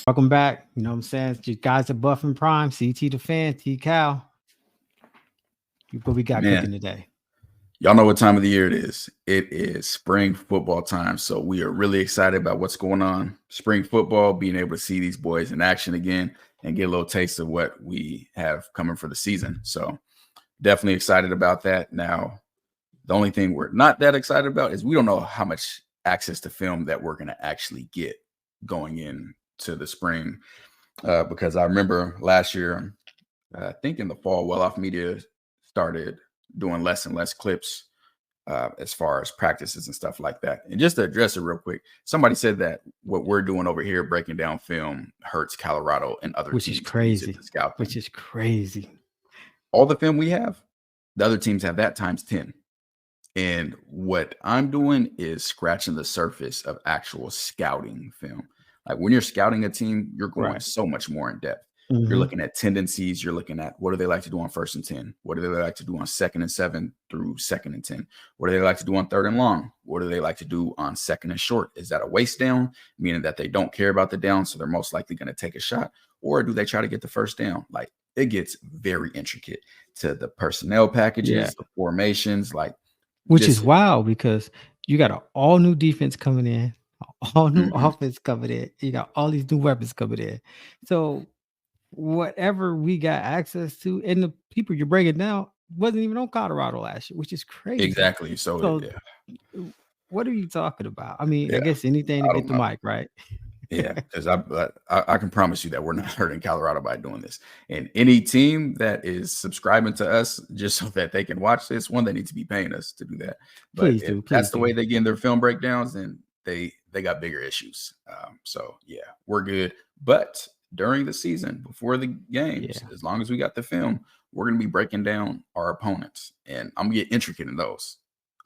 Welcome back. You know what I'm saying? You guys are buffing prime. CT the fan, T Cal. What we got Man, cooking today? y'all know what time of the year it is. It is spring football time. So we are really excited about what's going on. Spring football, being able to see these boys in action again and get a little taste of what we have coming for the season. So definitely excited about that. Now, the only thing we're not that excited about is we don't know how much access to film that we're going to actually get going into the spring. Because I remember last year, I think in the fall, Well Off Media started doing less and less clips as far as practices and stuff like that. And just to address it real quick, somebody said that what we're doing over here, breaking down film, hurts Colorado and other Which is teams use it crazy. to scout them. Which is crazy. All the film we have, the other teams have that times 10. And what I'm doing is scratching the surface of actual scouting film. Like when you're scouting a team, you're going Right. so much more in depth. Mhm. You're looking at tendencies. You're looking at what do they like to do on 1st and 10? What do they like to do on 2nd and 7 through 2nd and 10? What do they like to do on 3rd and long? What do they like to do on 2nd and short? Is that a waste down, meaning that they don't care about the down, so they're most likely going to take a shot? Or do they try to get the first down? Like it gets very intricate to the personnel packages, Yeah. the formations, like Which this is wild because you got an all new defense coming in, all new Mhm. offense coming in. You got all these new weapons coming in. So whatever we got access to, and the people you're breaking down wasn't even on Colorado last year, which is crazy. Exactly. So So yeah, what are you talking about? I mean, I yeah, guess anything to I get don't the know. mic, right? Yeah, because I can promise you that we're not hurting Colorado by doing this. And any team that is subscribing to us just so that they can watch this, one, they need to be paying us to do that. But Please if do, that's please the way do. they get in their film breakdowns, then they got bigger issues. So yeah, we're good. But during the season, before the games, Yeah. as long as we got the film, we're gonna be breaking down our opponents, and I'm gonna get intricate in those.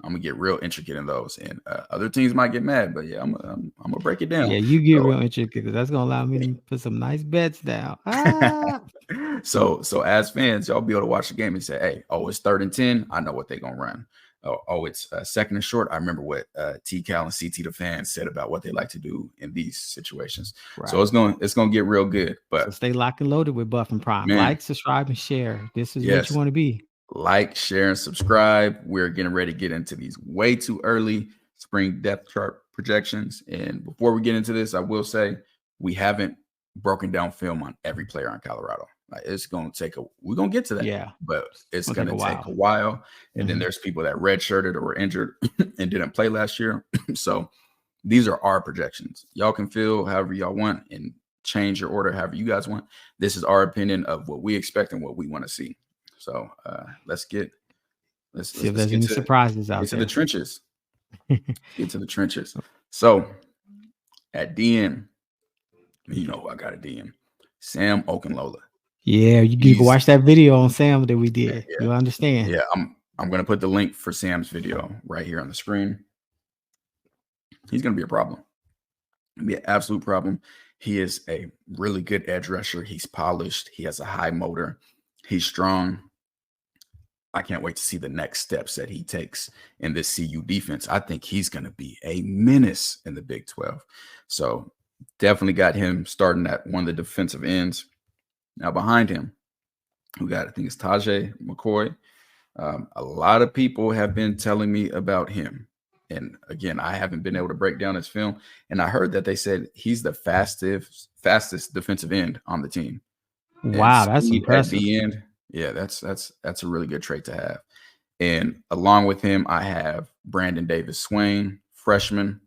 I'm gonna get real intricate in those, and other teams might get mad, but yeah, I'm gonna break it down. Yeah, you get So real intricate because that's gonna allow me to put some nice bets down. Ah, so as fans, y'all be able to watch the game and say, "Hey, oh, it's 3rd and 10. I know what they're gonna run. Oh, it's 2nd and short. I remember what T Cal and CT the fans said about what they like to do in these situations. So right. it's gonna get real good. So But stay locked and loaded with Buff and Prime. man, Like, subscribe, and share. This is what you yes, want to be. like, share, and subscribe. We're getting ready to get into these way too early spring depth chart projections. And before we get into this, I will say we haven't broken down film on every player on Colorado. Like it's gonna take we're gonna get to that, Yeah, but it's it's gonna take gonna a take a while. while. And then Mhm. there's people that redshirted or were injured and didn't play last year. So these are our projections. Y'all can feel however y'all want and change your order however you guys want. This is our opinion of what we expect and what we want to see. So let's get See if let's there's any surprises get out to the there. trenches. Get to the trenches. So at DN, you know who I got at DN. Sam Okunlola. Yeah, you can He's watch that video on Sam that we yeah, did. yeah, You'll understand. yeah. I'm gonna put the link for Sam's video right here on the screen. He's gonna be a problem. Be an absolute problem. He is a really good edge rusher. He's polished. He has a high motor. He's strong. I can't wait to see the next steps that he takes in this CU defense. I think he's going to be a menace in the Big 12. So definitely got him starting at one of the defensive ends. Now behind him, we got, I think it's Tajay McCoy. A lot of people have been telling me about him. And again, I haven't been able to break down his film. And I heard that they said he's the fastest defensive end on the team. And Wow, that's speed at impressive. the end, yeah, that's a really good trait to have. And along with him, I have Brandon Davis Swain, freshman.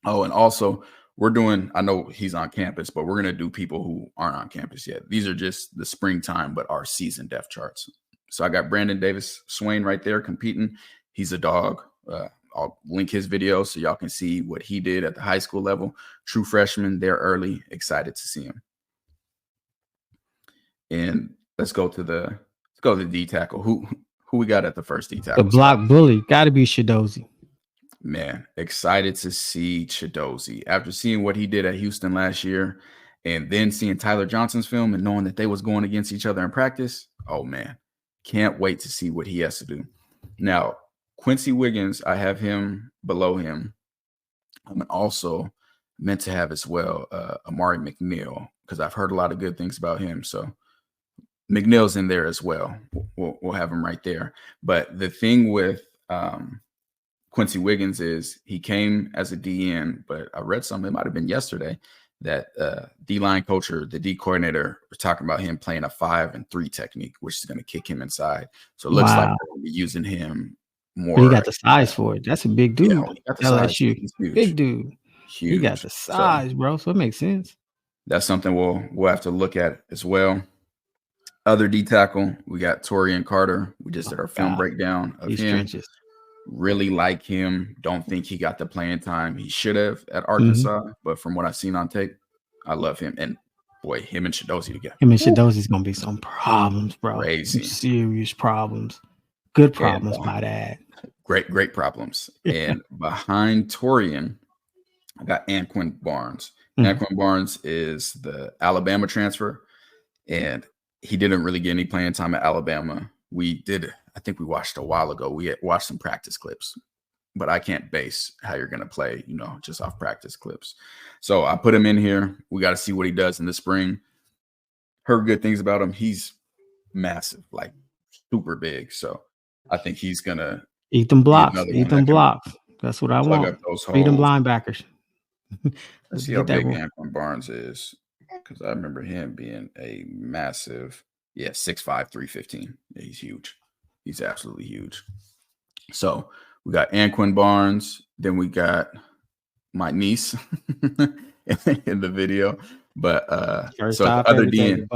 Oh, and also we're doing, I know he's on campus, but we're going to do people who aren't on campus yet. These are just the springtime, but our season depth charts. So I got Brandon Davis Swain right there competing. He's a dog. I'll link his video so y'all can see what he did at the high school level. True freshman, there early. Excited to see him. And let's go to the D tackle. Who we got at the first D The tackle spot? block bully got to be Shadozi. Man, excited to see Chidozie after seeing what he did at Houston last year, and then seeing Tyler Johnson's film and knowing that they was going against each other in practice. Oh man, can't wait to see what he has to do. Now, Quincy Wiggins, I have him below him. And also meant to have as well Amari McNeil, because I've heard a lot of good things about him. So McNeil's in there as well. We'll have him right there. But the thing with Quincy Wiggins is he came as a DN, but I read something, it might have been yesterday, that D-line coach or the D coordinator was talking about him playing a 5-3 technique, which is going to kick him inside. So it looks like they're going to be using him more. But he got the size for it. That's a big dude. Yeah, he got the size. LSU, big dude. Huge. He got the size, bro. So it makes sense. That's something we'll have to look at as well. Other D tackle, we got Torian Carter. We just did our film breakdown of him. Trenches. Really like him. Don't think he got the playing time he should have at Arkansas, but from what I've seen on tape, I love him. And boy, him and Chidozie together. Him and Chidozie gonna be some problems, bro. Crazy. Some serious problems. Good problems, my dad. Great problems. And behind Torian, I got Anquan Barnes. Anquan Barnes is the Alabama transfer, and he didn't really get any playing time at Alabama. I think we watched a while ago. We had watched some practice clips, but I can't base how you're going to play, just off practice clips. So I put him in here. We got to see what he does in the spring. Heard good things about him. He's massive, like super big. So I think he's going to eat them blocks. Eat them blocks. That's what I want. Beat them linebackers. Let's see how big Anquan Barnes is, because I remember him being a massive, 6'5", 315. Yeah, he's huge. He's absolutely huge. So we got Anquan Barnes. Then we got my niece in the video. But so the other DN,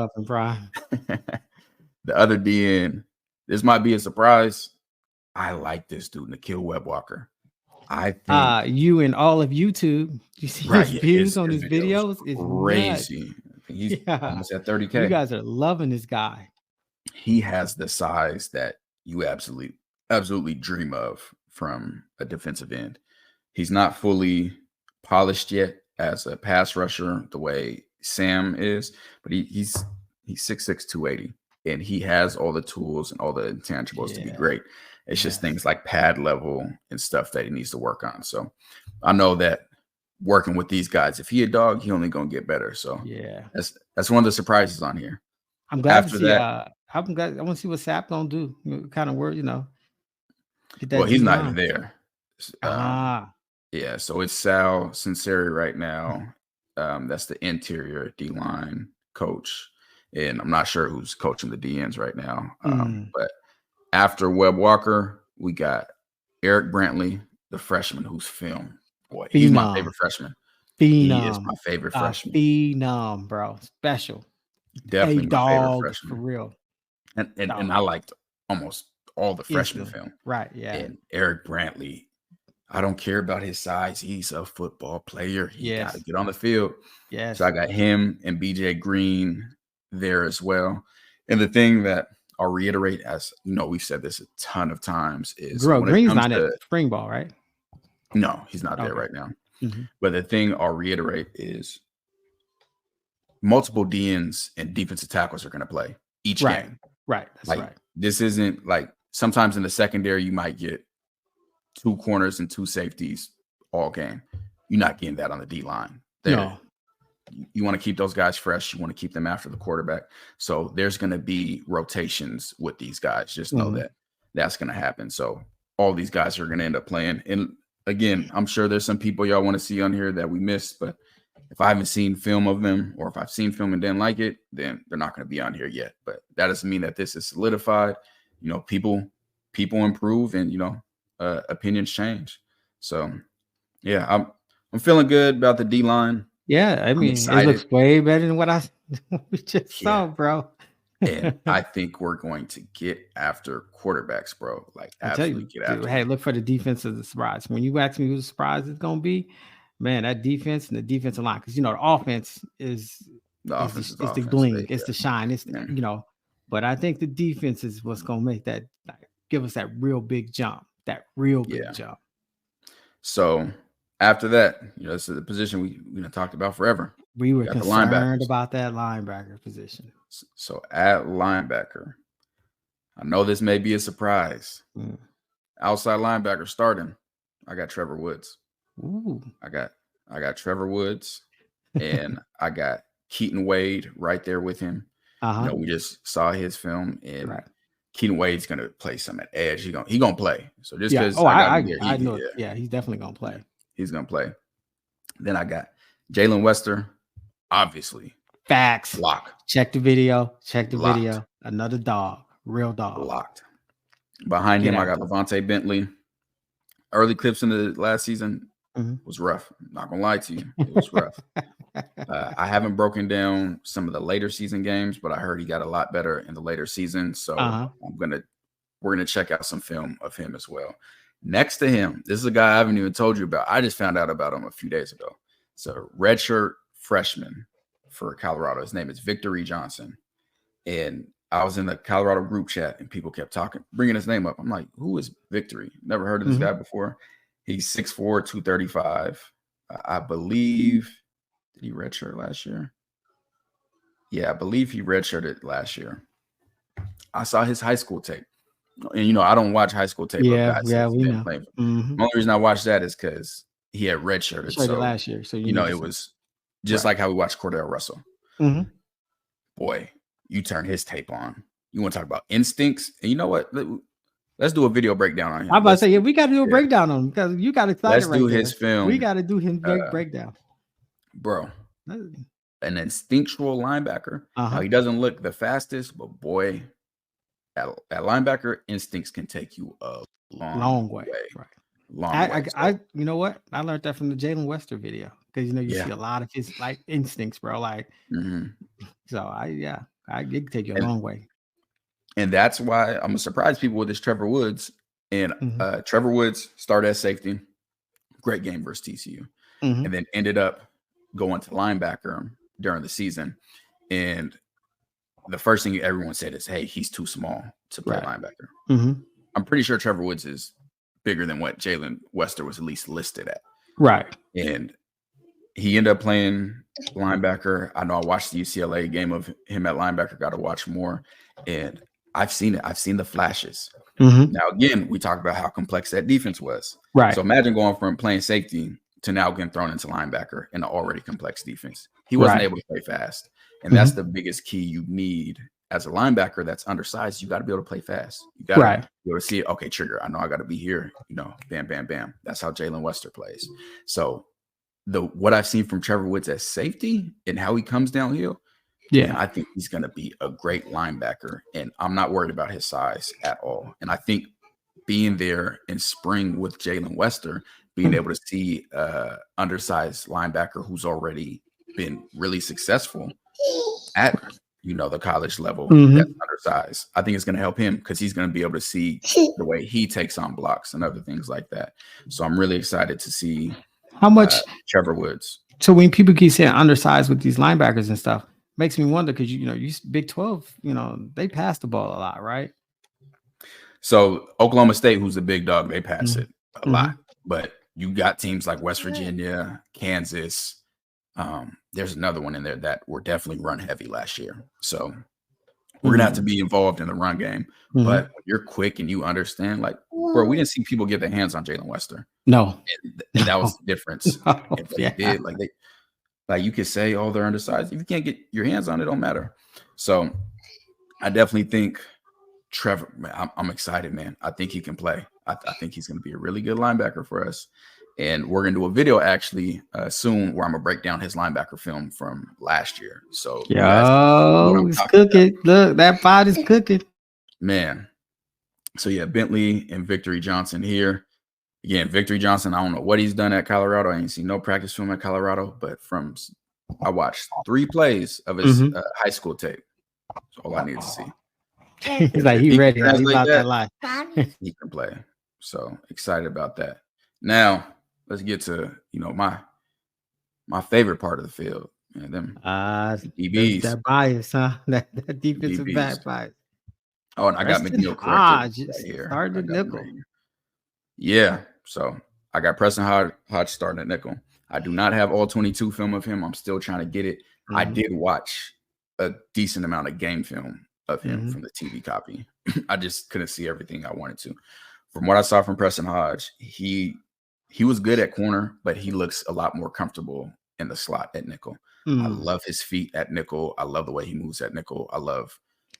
the other DN, this might be a surprise. I like this dude, Nikhil Webwalker. I think you and all of YouTube, you see his views on his videos is crazy. He's almost at 30K. You guys are loving this guy. He has the size that you absolutely dream of from a defensive end. He's not fully polished yet as a pass rusher the way Sam is, but he's 6'6", 280, and he has all the tools and all the intangibles to be great. It's just things like pad level and stuff that he needs to work on. So I know that working with these guys, if he a dog, he only gonna get better. So that's one of the surprises on here. I'm glad to see that. I want to see what Sap gonna do. What kind of word, Well, he's not even there. So it's Sal Sinceri right now. That's the interior D-line coach, and I'm not sure who's coaching the DNs right now. But after Webwalker, we got Eric Brantley, the freshman who's filmed. Boy, he's my favorite freshman. He is my favorite freshman. Phenom, bro. Special. Definitely my favorite freshman. For real. And I liked almost all the freshman film. Right, yeah. And Eric Brantley, I don't care about his size. He's a football player. He got to get on the field. Yes. So I got him and BJ Green there as well. And the thing that I'll reiterate, as we've said this a ton of times, is Green's not at spring ball, right? No, he's not there right now. But the thing I'll reiterate is multiple DNs and defensive tackles are going to play each game. Right. That's right. This isn't like sometimes in the secondary, you might get 2 corners and 2 safeties all game. You're not getting that on the D line. No. You want to keep those guys fresh. You want to keep them after the quarterback. So there's going to be rotations with these guys. Just know that that's going to happen. So all these guys are going to end up playing. And again, I'm sure there's some people y'all want to see on here that we missed, but if I haven't seen film of them, or if I've seen film and didn't like it, then they're not going to be on here yet. But that doesn't mean that this is solidified. People improve, and opinions change. So yeah, I'm feeling good about the D line. Yeah, I mean, it looks way better than what we just saw, bro. And I think we're going to get after quarterbacks, bro. Like, absolutely get after. Hey, look for the defense as a surprise. When you ask me who the surprise is going to be, man, that defense and the defensive line, because the offense is the bling, it's the shine, it's But I think the defense is what's going to make that, give us that real big jump, jump. So after that, this is the position we talked about forever. We were concerned about that linebacker position. So at linebacker, I know this may be a surprise. Outside linebacker starting, I got Trevor Woods. Ooh. I got I got Trevor Woods, and I got Keaton Wade right there with him. You know, we just saw his film, and Keaton Wade's gonna play some at edge. He gonna play. So just because I know, he's definitely gonna play. He's gonna play. Then I got Jalen Wester, obviously. Facts. Lock. Check the video. Video. Another dog. Real dog. Locked. Behind him, I got Levante Bentley. Early clips in the last season was rough. I'm not gonna lie to you, it was rough. I haven't broken down some of the later season games, but I heard he got a lot better in the later season. So we're gonna check out some film of him as well. Next to him, this is a guy I haven't even told you about. I just found out about him a few days ago. So redshirt freshman for Colorado. His name is Victory Johnson, and I was in the Colorado group chat and people kept bringing his name up. I'm like, who is Victory? Never heard of this guy before. He's 6'4", 235. I believe, did he redshirt last year? Yeah, I believe he redshirted last year. I saw his high school tape. And, you know, I don't watch high school tape. We know. The only reason I watched that is because he had redshirted. So last year. So, you know, it was just like how we watched Cordell Russell. Boy, you turn his tape on. You want to talk about instincts? And you know what? Let's do a video breakdown on him. I'm about to say, we got to do a breakdown on him because you got excited. Let's do his film. We got to do his breakdown. Bro, an instinctual linebacker. Now, he doesn't look the fastest, but boy, at linebacker, instincts can take you a long way. Right. Long way. You know what? I learned that from the Jalen Wester video because, you know, you see a lot of his like instincts, bro. Like, so I it take you a long way. And that's why I'm gonna surprise people with this Trevor Woods. And Trevor Woods started at safety, great game versus TCU, and then ended up going to linebacker during the season. And the first thing everyone said is, "Hey, he's too small to play linebacker." I'm pretty sure Trevor Woods is bigger than what Jalen Wester was at least listed at. Right. And he ended up playing linebacker. I know I watched the UCLA game of him at linebacker, got to watch more. And I've seen it. I've seen the flashes. Now, again, we talked about how complex that defense was. Right. So imagine going from playing safety to now getting thrown into linebacker in an already complex defense. He wasn't able to play fast. And that's the biggest key you need as a linebacker that's undersized. You got to be able to play fast. You got to be able to see it. Okay, trigger. I know I got to be here. You know, bam, bam, bam. That's how Jalen Wester plays. So what I've seen from Trevor Woods as safety and how he comes downhill, I think he's going to be a great linebacker, and I'm not worried about his size at all. And I think being there in spring with Jalen Wester, being able to see undersized linebacker who's already been really successful at, you know, the college level, that's undersized, I think it's going to help him because he's going to be able to see the way he takes on blocks and other things like that. So I'm really excited to see how much Trevor Woods. So when people keep saying undersized with these linebackers and stuff, makes me wonder because you know, you Big 12, you know, they pass the ball a lot, right? So Oklahoma State, who's the big dog, they pass it a lot. But you got teams like West Virginia, Kansas. There's another one in there that were definitely run heavy last year. So we're gonna have to be involved in the run game. But when you're quick and you understand, like, bro, we didn't see people get their hands on Jalen Wester. No, and that was the difference. If they did, like you could say, oh, they're undersized. If you can't get your hands on it, don't matter. So I definitely think Trevor, man, I'm excited, man. I think he can play. I think he's going to be a really good linebacker for us. And we're going to do a video actually soon where I'm going to break down his linebacker film from last year. So it's cooking. Look, that pot is cooking. Man. So yeah, Bentley and Victory Johnson here. Again, Victory Johnson, I don't know what he's done at Colorado. I ain't seen no practice film at Colorado, but I watched 3 plays of his high school tape. That's all I need to see. He's like, he's ready. He's about that life. He can play. So excited about that. Now, let's get to, you know, my favorite part of the field. Man, them DBs. That bias, huh? That defensive back bias. Oh, and I got McNeil corrected right here. Started nickel. Yeah, so I got Preston Hodge starting at nickel. I do not have all 22 film of him. I'm still trying to get it. I did watch a decent amount of game film of him from the TV copy. I just couldn't see everything I wanted to. From what I saw from Preston Hodge, he he was good at corner, but he looks a lot more comfortable in the slot at nickel. I love his feet at nickel. I love the way he moves at nickel. I love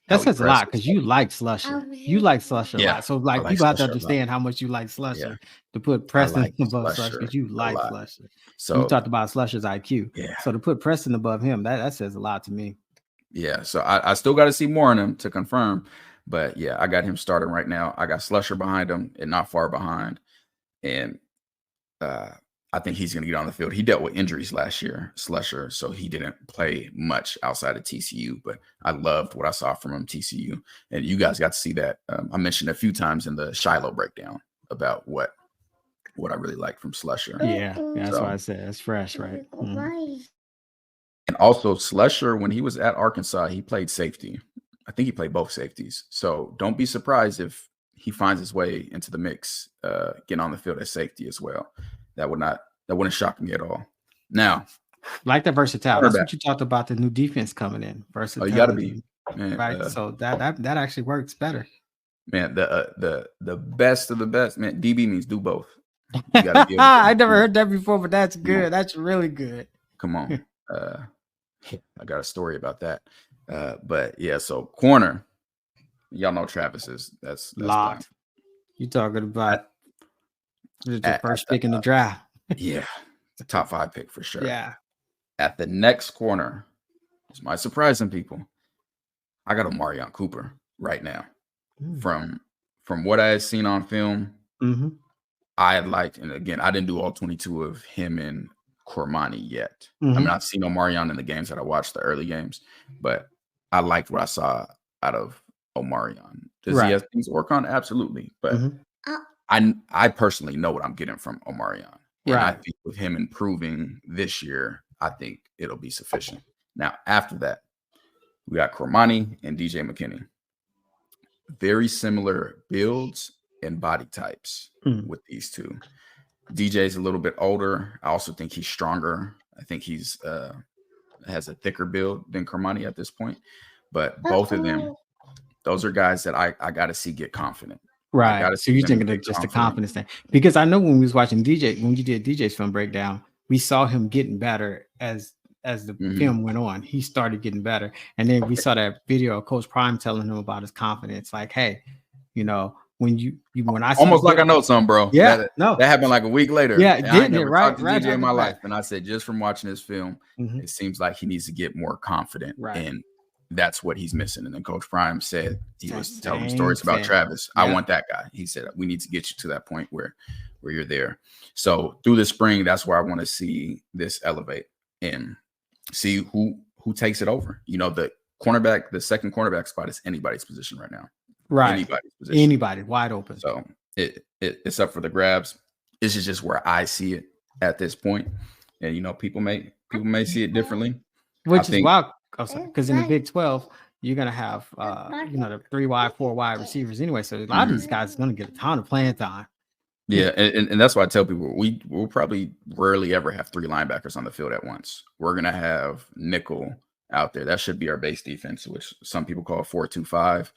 that says a lot because you like Slusher. You like Slusher a lot. So like people have to understand how much you like Slusher to put Preston above Slusher because you like Slusher. So you talked about Slusher's IQ. Yeah. So to put Preston above him, that says a lot to me. Yeah. So I still got to see more on him to confirm. But yeah, I got him starting right now. I got Slusher behind him and not far behind. And I think he's going to get on the field. He dealt with injuries last year, Slusher, so he didn't play much outside of TCU. But I loved what I saw from him, TCU. And you guys got to see that. I mentioned a few times in the Shiloh breakdown about what I really liked from Slusher. Yeah, that's why I said it's fresh, right? And also Slusher, when he was at Arkansas, he played safety. I think he played both safeties. So don't be surprised if he finds his way into the mix, getting on the field as safety as well. That wouldn't shock me at all. Now, like the versatility. That's what you talked about, the new defense coming in. Versatility. Oh, you got to be, man, right. So that actually works better. Man, the best of the best, man. DB means do both. You gotta be I never heard that before, but that's good. That's really good. Come on. I got a story about that. But yeah, so corner. Y'all know Travis is that's locked. You talking about the first pick in the draft? Yeah, the top 5 pick for sure. Yeah. At the next corner, this might surprise some people. I got Omarion Cooper right now. From what I had seen on film, I had liked, and again, I didn't do all 22 of him and Cormani yet. I mean, I've seen Omarion in the games that I watched, the early games, but I liked what I saw out of Omarion. Does he have things to work on? Absolutely. But I personally know what I'm getting from Omarion. And I think with him improving this year, I think it'll be sufficient. Now, after that, we got Cormani and DJ McKinney. Very similar builds and body types with these two. DJ's a little bit older. I also think he's stronger. I think he's has a thicker build than Cormani at this point. But both of them, those are guys that I got to see get confident. Right. So you're thinking of just the confidence thing. Because I know when we was watching DJ, when you did DJ's film breakdown, we saw him getting better as the film went on. He started getting better. And then we saw that video of Coach Prime telling him about his confidence. Like, hey, when I almost like I know something, bro. Yeah, that happened like a week later. Yeah, didn't it? Right. DJ in my life, and I said just from watching this film, it seems like he needs to get more confident, and that's what he's missing. And then Coach Prime said he was telling stories about Travis. I want that guy. He said we need to get you to that point where you're there. So through the spring, that's where I want to see this elevate and see who takes it over. The cornerback, the second cornerback spot is anybody's position right now. Right. Anybody's position. Anybody wide open. So it's up for the grabs. This is just where I see it at this point. And people may see it differently. Which is wild. Because in the Big 12, you're gonna have the 3 wide, 4 wide receivers anyway. So a lot of these guys are gonna get a ton of playing time. Yeah, and that's why I tell people we'll probably rarely ever have 3 linebackers on the field at once. We're gonna have nickel out there. That should be our base defense, which some people call 4-2-5.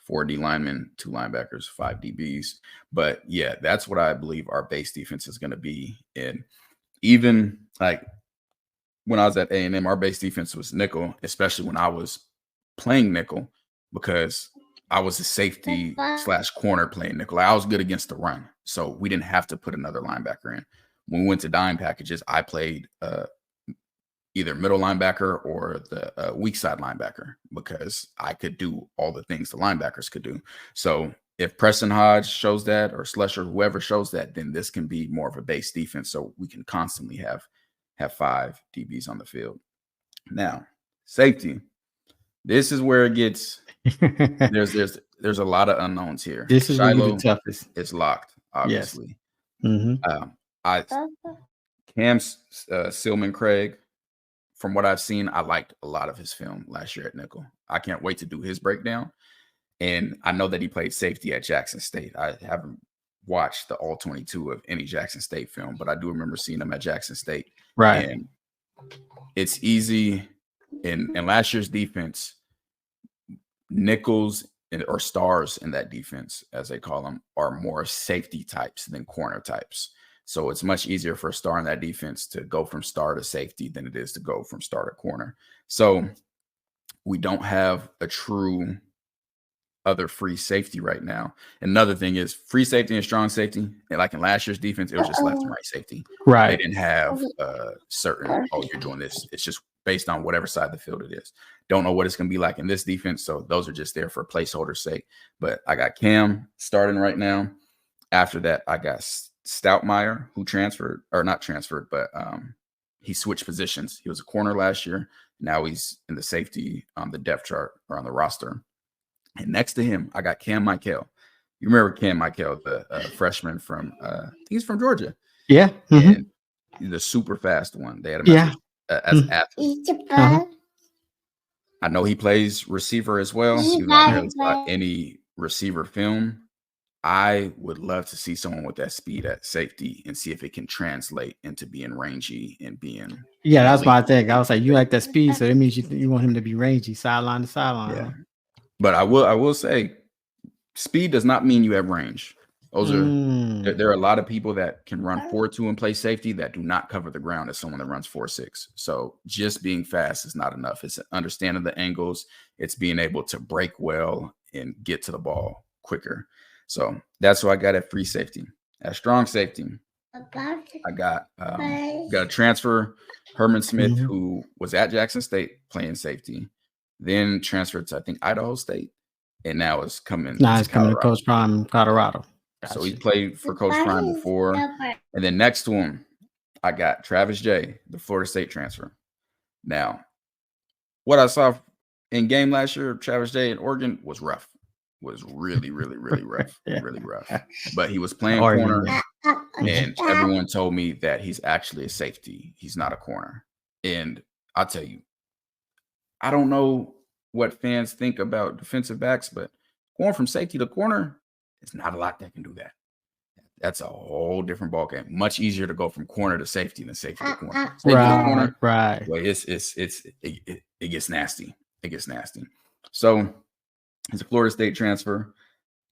4 D linemen, 2 linebackers, 5 DBs. But yeah, that's what I believe our base defense is going to be. And even like when I was at A&M, our base defense was nickel, especially when I was playing nickel, because I was a safety / corner playing nickel. I was good against the run. So we didn't have to put another linebacker in. When we went to dime packages, I played either middle linebacker or the weak side linebacker because I could do all the things the linebackers could do. So if Preston Hodge shows that or Slusher, whoever shows that, then this can be more of a base defense. So we can constantly have 5 DBs on the field. Now, safety. This is where it gets there's a lot of unknowns here. This is Shiloh, the toughest. It's locked, obviously. Yes. Cam Silman Craig. From what I've seen, I liked a lot of his film last year at nickel. I can't wait to do his breakdown. And I know that he played safety at Jackson State. I haven't watched the all 22 of any Jackson State film, but I do remember seeing him at Jackson State. Right. And it's easy. In last year's defense, nickels or stars in that defense, as they call them, are more safety types than corner types. So it's much easier for a star in that defense to go from star to safety than it is to go from star to corner. So we don't have a true other free safety right now. Another thing is free safety and strong safety. And like in last year's defense, it was just left and right safety. Right. They didn't have certain, oh, you're doing this. It's just based on whatever side of the field it is. Don't know what it's going to be like in this defense. So those are just there for placeholder's sake. But I got Cam starting right now. After that, I got Stoutmeyer, who transferred, or not transferred, but he switched positions. He was a corner last year. Now he's in the safety on the depth chart or on the roster. And next to him, I got Cam Michael. You remember Cam Michael, the freshman from, he's from Georgia. Yeah. And the super fast one. They had him as an athlete. I know he plays receiver as well. He's not any receiver film. I would love to see someone with that speed at safety and see if it can translate into being rangy and being. Yeah, that's my thing. I was like, you like that speed, so that means you want him to be rangy, sideline to sideline. Yeah. But I will say, speed does not mean you have range. Those are there are a lot of people that can run 4.2 and play safety that do not cover the ground as someone that runs 4.6. So just being fast is not enough. It's understanding the angles. It's being able to break well and get to the ball quicker. So that's what I got at free safety. At strong safety, I got a transfer, Herman Smith, who was at Jackson State playing safety, then transferred to I think Idaho State, and now is coming. Now he's coming to Coach Prime, Colorado. Gotcha. So he played for Coach Prime before, and then next to him, I got Travis J, the Florida State transfer. Now, what I saw in game last year, Travis J in Oregon was rough. Was really, really, really rough. Really rough. But he was playing corner, and everyone told me that he's actually a safety. He's not a corner. And I'll tell you, I don't know what fans think about defensive backs, but going from safety to corner, it's not a lot that can do that. That's a whole different ballgame. Much easier to go from corner to safety than safety to corner. Safety to corner, right. Well, it gets nasty. It gets nasty. So he's a Florida State transfer.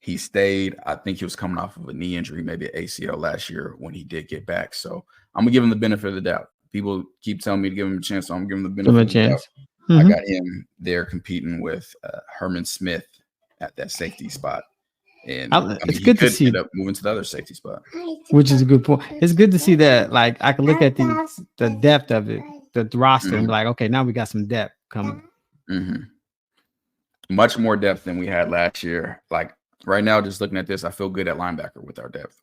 He stayed. I think he was coming off of a knee injury, maybe an ACL last year when he did get back. So I'm going to give him the benefit of the doubt. People keep telling me to give him a chance, so I'm going to give him the benefit of the doubt. I got him there competing with Herman Smith at that safety spot. And it's good to see end up moving to the other safety spot. Which is a good point. It's good to see that, like, I can look at the depth of it, the roster, and be like, okay, now we got some depth coming. Much more depth than we had last year. Like right now, just looking at this, I feel good at linebacker with our depth.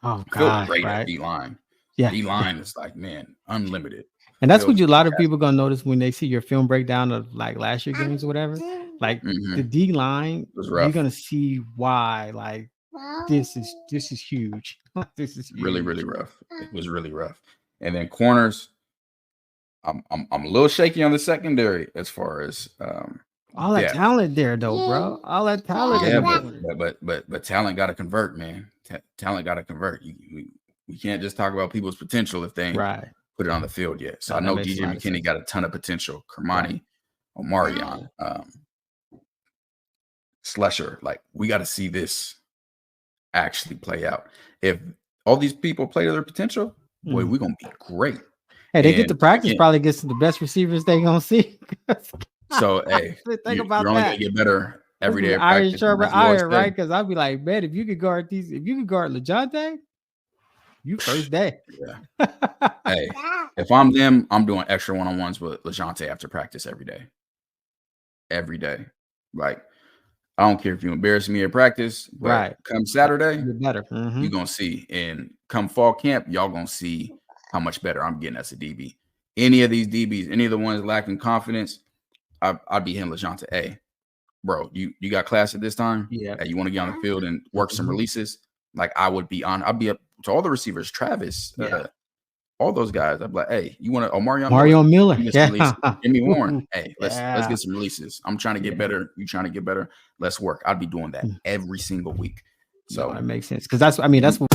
Oh, I feel great at D-line. Yeah. D-line is like, man, unlimited. And that's what a lot of people gonna notice when they see your film breakdown of like last year games or whatever. Like the D-line, you're gonna see why. Like this is huge. This is huge. Really, really rough. It was really rough. And then corners, I'm a little shaky on the secondary as far as all that talent there though, bro. All that talent. Yeah, but talent got to convert, man. Talent got to convert. We can't just talk about people's potential if they ain't put it on the field yet. So I know DJ McKinney got a ton of potential. Kermani, Omarion, Slusher. Like, we got to see this actually play out. If all these people play to their potential, boy, we're going to be great. Hey, they get to practice, probably gets to the best receivers they going to see. So, hey, you're only going to get better every day. Iron sharper iron, right? Because I'll be like, man, if you could guard LeJohntay, you first day. Yeah. Hey, if I'm them, I'm doing extra one-on-ones with LeJohntay after practice every day. Every day. Like, I don't care if you embarrass me at practice, but come Saturday, you're better. You're going to see. And come fall camp, y'all going to see how much better I'm getting as a DB. Any of these DBs, any of the ones lacking confidence, I'd be hitting LeJohntay. Hey, bro, you got class at this time? Yeah. Hey, you want to get on the field and work some releases? Like, I'd be up to all the receivers, Travis, all those guys. I'd be like, hey, you want to Mario Miller? Jimmy Warren. Hey, let's get some releases. I'm trying to get better. You trying to get better? Let's work. I'd be doing that every single week. So that makes sense. Because that's what